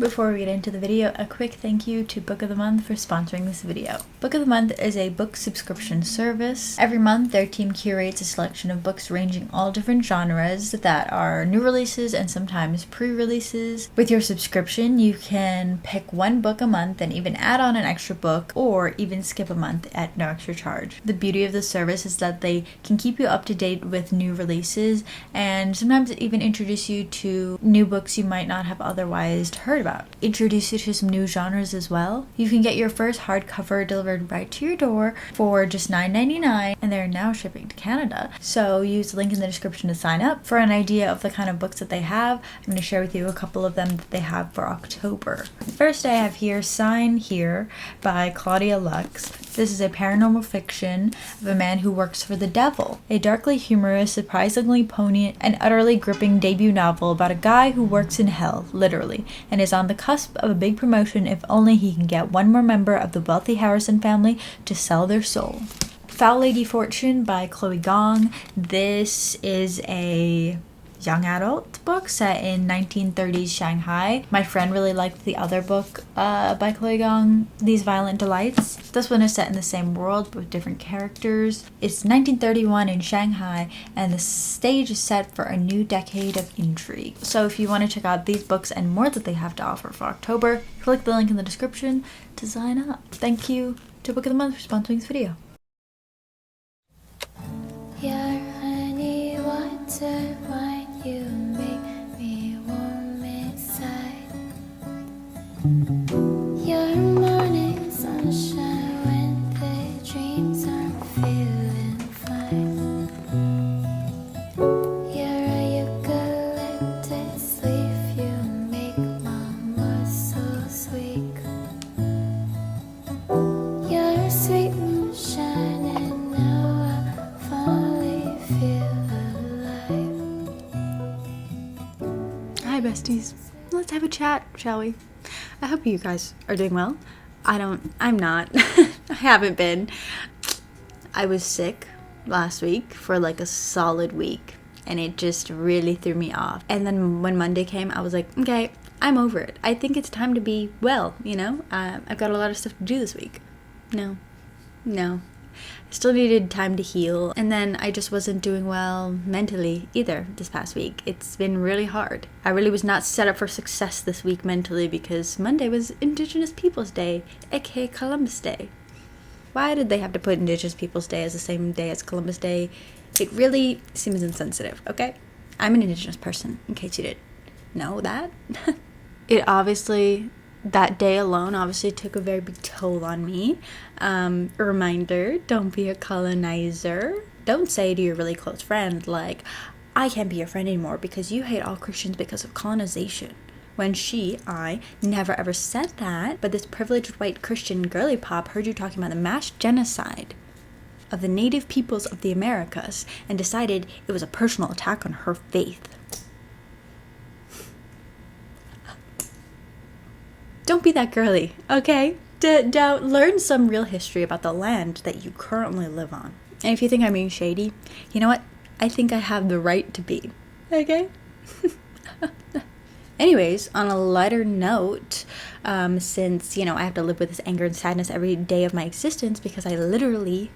Before we get into the video, a quick thank you to Book of the Month for sponsoring this video. Book of the Month is a book subscription service. Every month, their team curates a selection of books ranging all different genres that are new releases and sometimes pre-releases. With your subscription, you can pick one book a month and even add on an extra book or even skip a month at no extra charge. The beauty of the service is that they can keep you up to date with new releases and sometimes even introduce you to new books you might not have otherwise heard about. Introduce you to some new genres as well. You can get your first hardcover delivered right to your door for just $9.99, and they're now shipping to Canada. So use the link in the description to sign up. For an idea of the kind of books that they have, I'm going to share with you a couple of them that they have for October. First, I have here Sign Here by Claudia Lux. This is a paranormal fiction of a man who works for the devil. A darkly humorous, surprisingly poignant, and utterly gripping debut novel about a guy who works in hell, literally, and is on the cusp of a big promotion if only he can get one more member of the wealthy Harrison family to sell their soul. Foul Lady Fortune by Chloe Gong. This is a young adult book set in 1930s Shanghai. My friend really liked the other book by Chloe Gong, These Violent Delights. This one is set in the same world but with different characters. It's 1931 in Shanghai and the stage is set for a new decade of intrigue. So if you want to check out these books and more that they have to offer for October, click the link in the description to sign up. Thank you to Book of the Month for sponsoring this video. Your honey water wine, you make me warm inside. Your morning sunshine when the dreams aren't feeling fine. You're a eucalyptus leaf, you make my muscles weak. You're sweet moonshine and now I finally feel alive. Hi besties, let's have a chat, shall we? I hope you guys are doing well. I'm not. I haven't been. I was sick last week for like a solid week and it just really threw me off. And then when Monday came, I was like, okay, I'm over it. I think it's time to be well, you know? I've got a lot of stuff to do this week. No. I still needed time to heal, and then I just wasn't doing well mentally either this past week. It's been really hard. I really was not set up for success this week mentally because Monday was Indigenous Peoples Day, aka Columbus Day. Why did they have to put Indigenous Peoples Day as the same day as Columbus Day? It really seems insensitive, okay? I'm an Indigenous person, in case you didn't know that. That day alone obviously took a very big toll on me. A reminder, don't be a colonizer. Don't say to your really close friend, like, I can't be your friend anymore because you hate all Christians because of colonization. When I never ever said that, but this privileged white Christian girly pop heard you talking about the mass genocide of the native peoples of the Americas and decided it was a personal attack on her faith. Don't be that girly, okay? Don't learn some real history about the land that you currently live on. And if you think I'm being shady, you know what? I think I have the right to be, okay? Anyways, on a lighter note, since, I have to live with this anger and sadness every day of my existence because I literally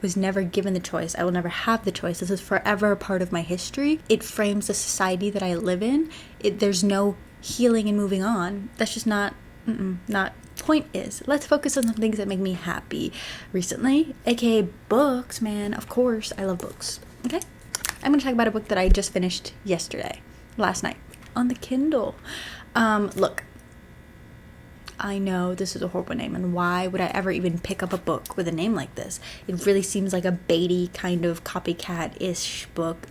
was never given the choice. I will never have the choice. This is forever a part of my history. It frames the society that I live in. There's no healing and moving on. That's just not point is. Let's focus on some things that make me happy recently, aka books, man. Of course, I love books. Okay? I'm gonna talk about a book that I just finished last night, on the Kindle. Look, I know this is a horrible name, and why would I ever even pick up a book with a name like this? It really seems like a baity kind of copycat-ish book.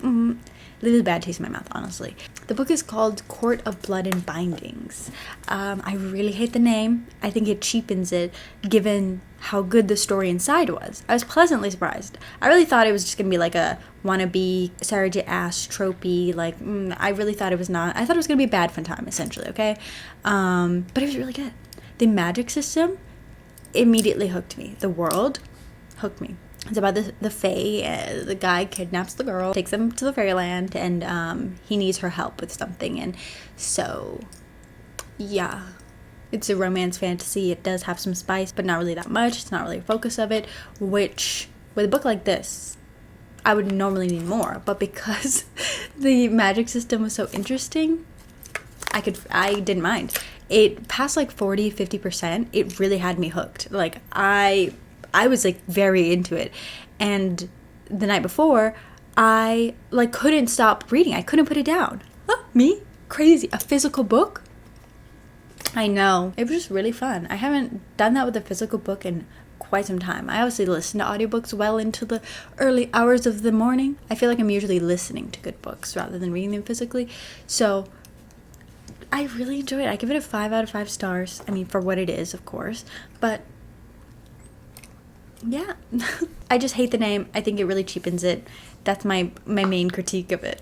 Leaves a bad taste in my mouth, honestly. The book is called Court of Blood and Bindings. I really hate the name. I think it cheapens it, given how good the story inside was. I was pleasantly surprised. I really thought it was just gonna be like a wannabe Sarah J. Ash tropey. I really thought it was not. I thought it was gonna be a bad fun time, essentially. Okay, but it was really good. The magic system immediately hooked me. The world hooked me. It's about the fae. The guy kidnaps the girl, takes them to the fairyland, and he needs her help with something. And so yeah, it's a romance fantasy. It does have some spice, but not really that much. It's not really a focus of it, which with a book like this, I would normally need more, but because the magic system was so interesting, I didn't mind. It passed like 40-50%. It really had me hooked. Like I was like very into it. And the night before, I like couldn't stop reading. I couldn't put it down. Huh, me? Crazy. A physical book? I know. It was just really fun. I haven't done that with a physical book in quite some time. I obviously listen to audiobooks well into the early hours of the morning. I feel like I'm usually listening to good books rather than reading them physically. So I really enjoy it. I give it a 5 out of 5 stars. I mean, for what it is, of course. But yeah, I just hate the name. I think it really cheapens it. That's my main critique of it.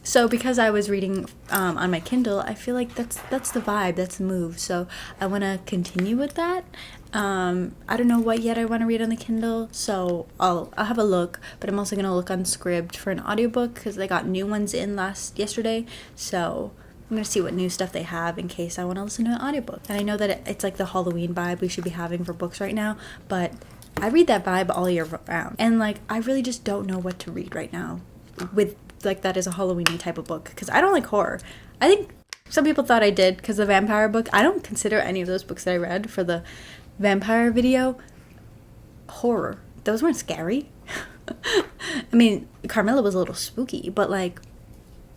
So because I was reading on my Kindle, I feel like that's the vibe, that's the move. So I want to continue with that. I don't know what yet I want to read on the Kindle, so I'll have a look. But I'm also gonna look on Scribd for an audiobook because they got new ones in yesterday. So I'm going to see what new stuff they have in case I want to listen to an audiobook. And I know that it's like the Halloween vibe we should be having for books right now, but I read that vibe all year round. And like, I really just don't know what to read right now with like that is a Halloween-y type of book because I don't like horror. I think some people thought I did because the vampire book, I don't consider any of those books that I read for the vampire video horror. Those weren't scary. I mean, Carmilla was a little spooky, but like,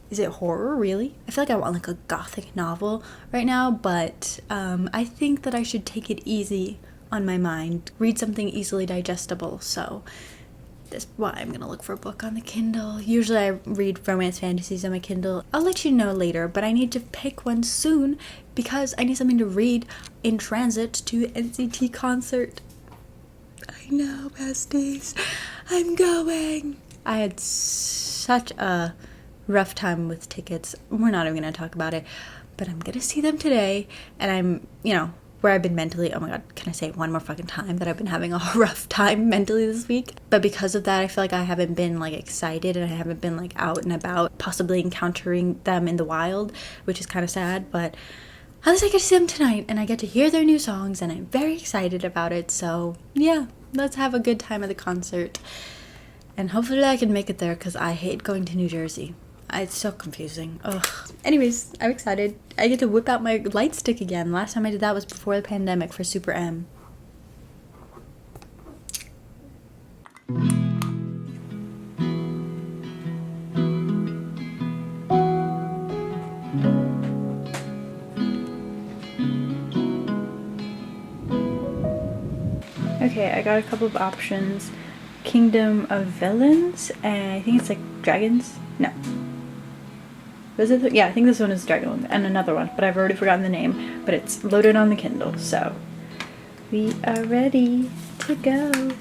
is it horror, really? I feel like I want like a gothic novel right now, but I think that I should take it easy on my mind. Read something easily digestible, so that's why I'm gonna look for a book on the Kindle. Usually I read romance fantasies on my Kindle. I'll let you know later, but I need to pick one soon because I need something to read in transit to the NCT concert. I know, besties. I'm going. I had such a rough time with tickets. We're not even going to talk about it, but I'm going to see them today, and I'm, where I've been mentally, oh my god, can I say it one more fucking time that I've been having a rough time mentally this week? But because of that, I feel like I haven't been like excited and I haven't been like out and about, possibly encountering them in the wild, which is kind of sad, but at least I get to see them tonight and I get to hear their new songs and I'm very excited about it. So yeah, let's have a good time at the concert. And hopefully I can make it there because I hate going to New Jersey. It's so confusing. Ugh. Anyways, I'm excited. I get to whip out my light stick again. Last time I did that was before the pandemic for Super M. Okay, I got a couple of options. Kingdom of Villains, and I think it's like dragons. No. Was it? Yeah, I think this one is dragon one, and another one, but I've already forgotten the name. But it's loaded on the Kindle, so we are ready to go.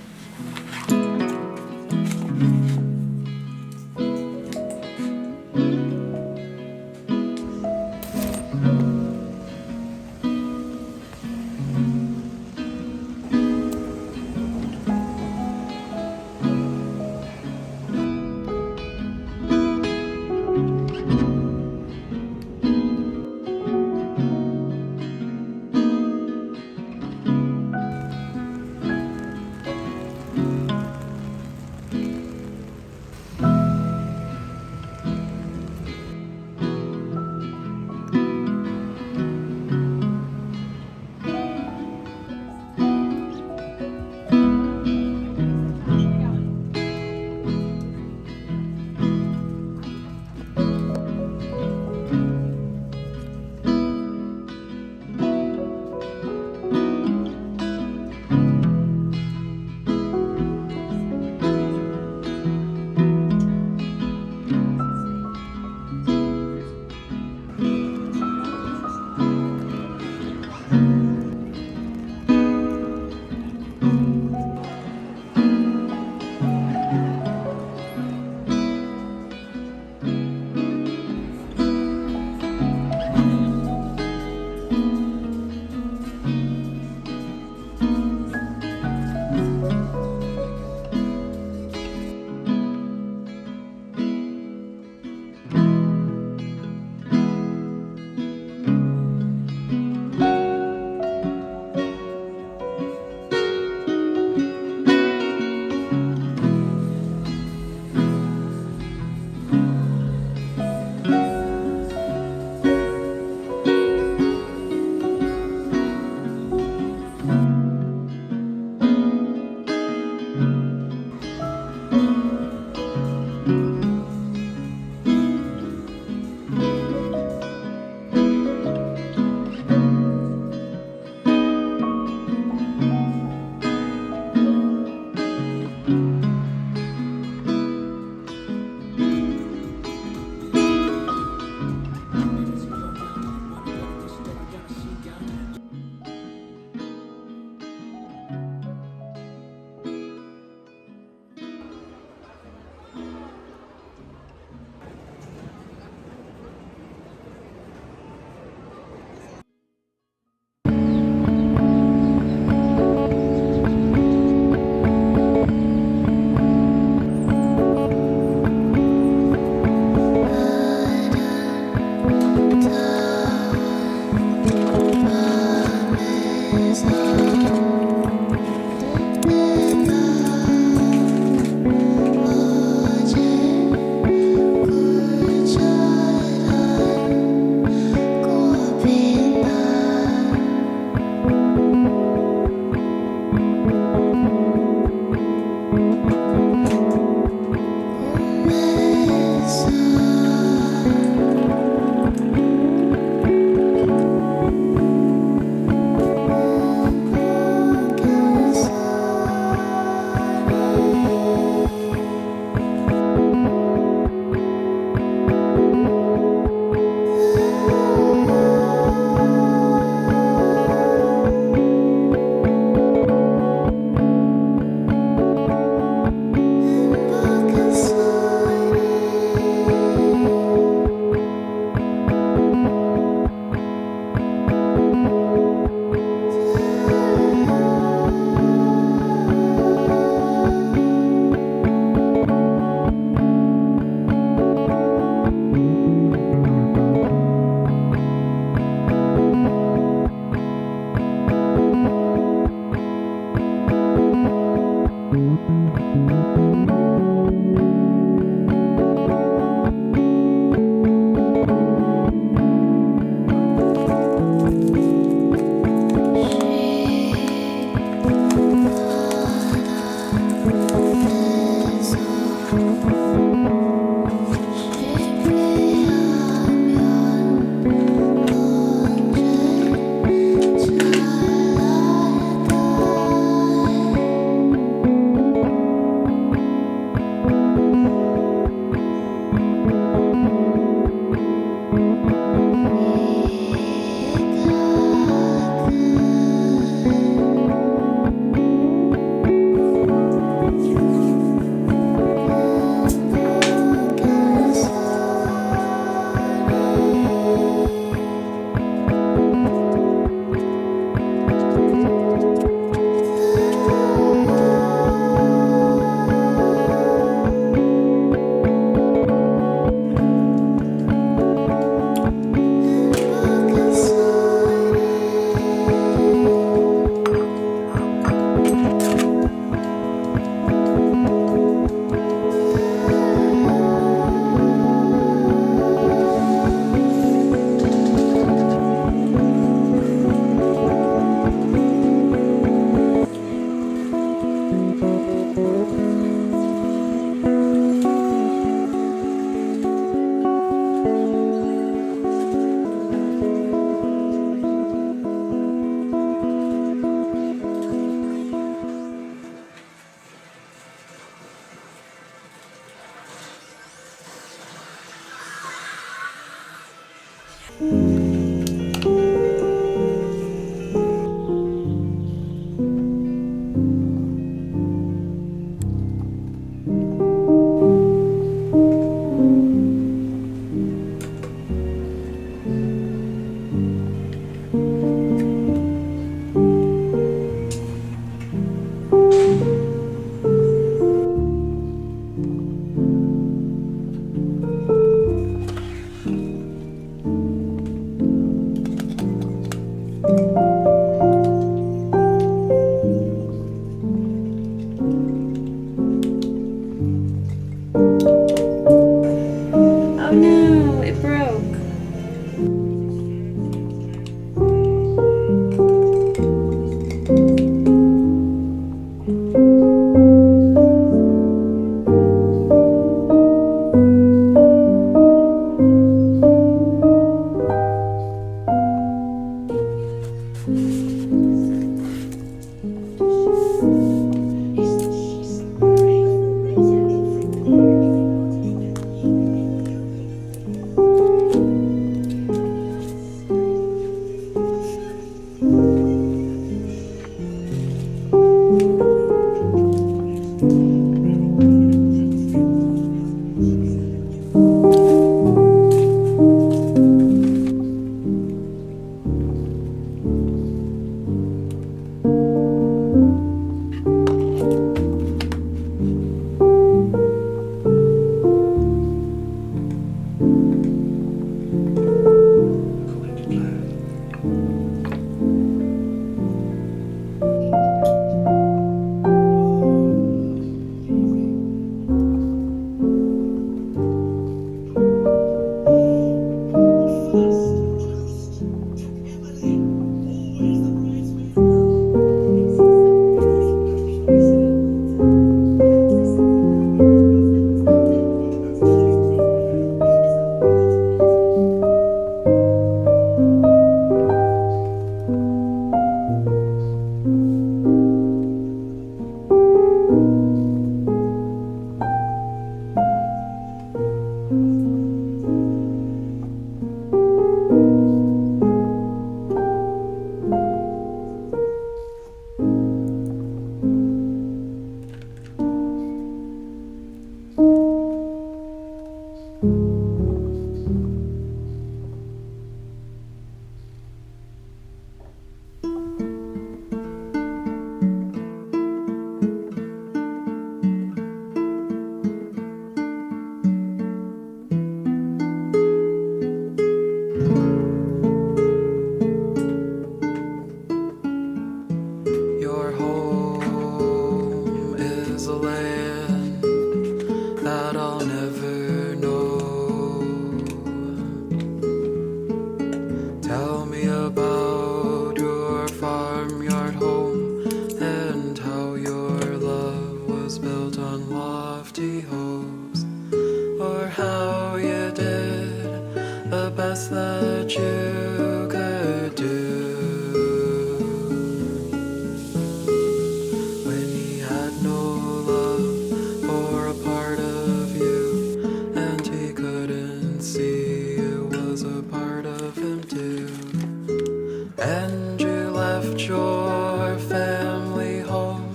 left your family home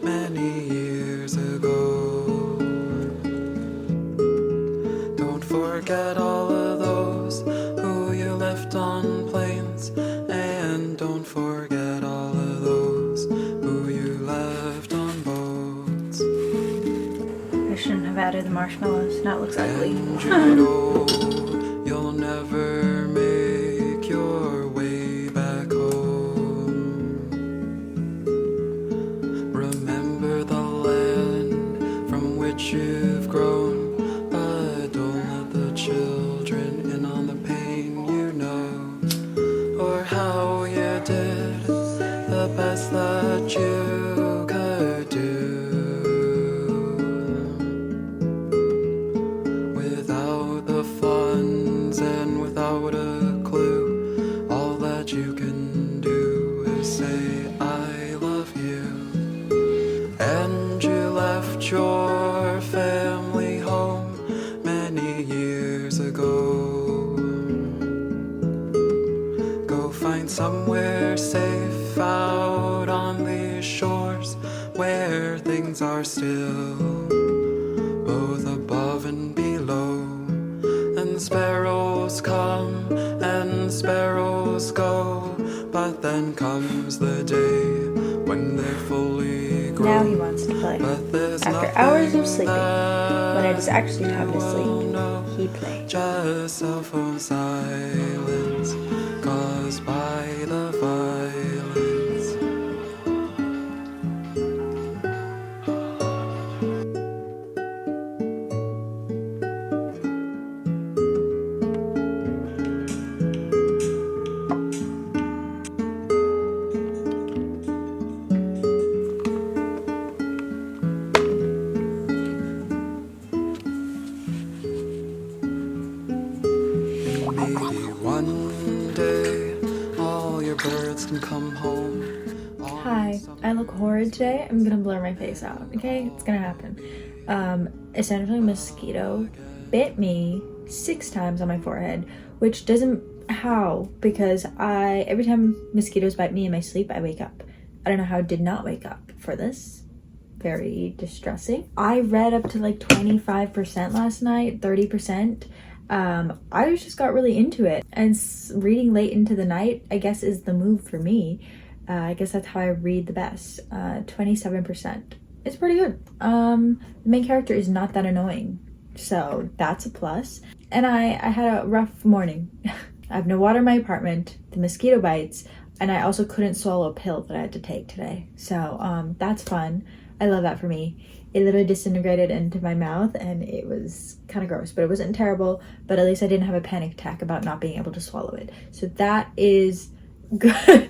many years ago. Don't forget all of those who you left on planes, and don't forget all of those who you left on boats. I shouldn't have added the marshmallows. Now it looks ugly. And you know you'll never make your way back home. Remember the land from which you've grown, but don't let the children in on the pain you know, or how you did the best that you could do. Without the funds and without a clue, all that you can do is say I love you. And you left your family home many years ago. Go find somewhere safe out on these shores where things are still, both above and below. And sparrows come and sparrows go, but then comes the day when they're fully grown. Now he wants to play. But there's After hours of nothing sleeping, when it is actually time to sleep, he plays. just cell phone silence caused by the violence. Maybe one day all your birds can come home. Hi, I look horrid today. I'm gonna blur my face out, okay? It's gonna happen. Essentially, a mosquito bit me 6 times on my forehead, which doesn't, how? Because every time mosquitoes bite me in my sleep, I wake up. I don't know how I did not wake up for this. Very distressing. I read up to like 25% last night, 30%. I just got really into it, and reading late into the night, I guess, is the move for me. I guess that's how I read the best. 27%. It's pretty good. The main character is not that annoying, so that's a plus. And I had a rough morning. I have no water in my apartment, the mosquito bites, and I also couldn't swallow a pill that I had to take today. So that's fun. I love that for me. It literally disintegrated into my mouth and it was kind of gross, but it wasn't terrible. But at least I didn't have a panic attack about not being able to swallow it. So that is good.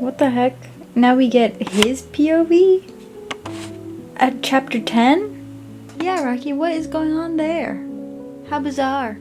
What the heck? Now we get his POV? At chapter 10? Yeah, Rocky, what is going on there? How bizarre.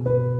you.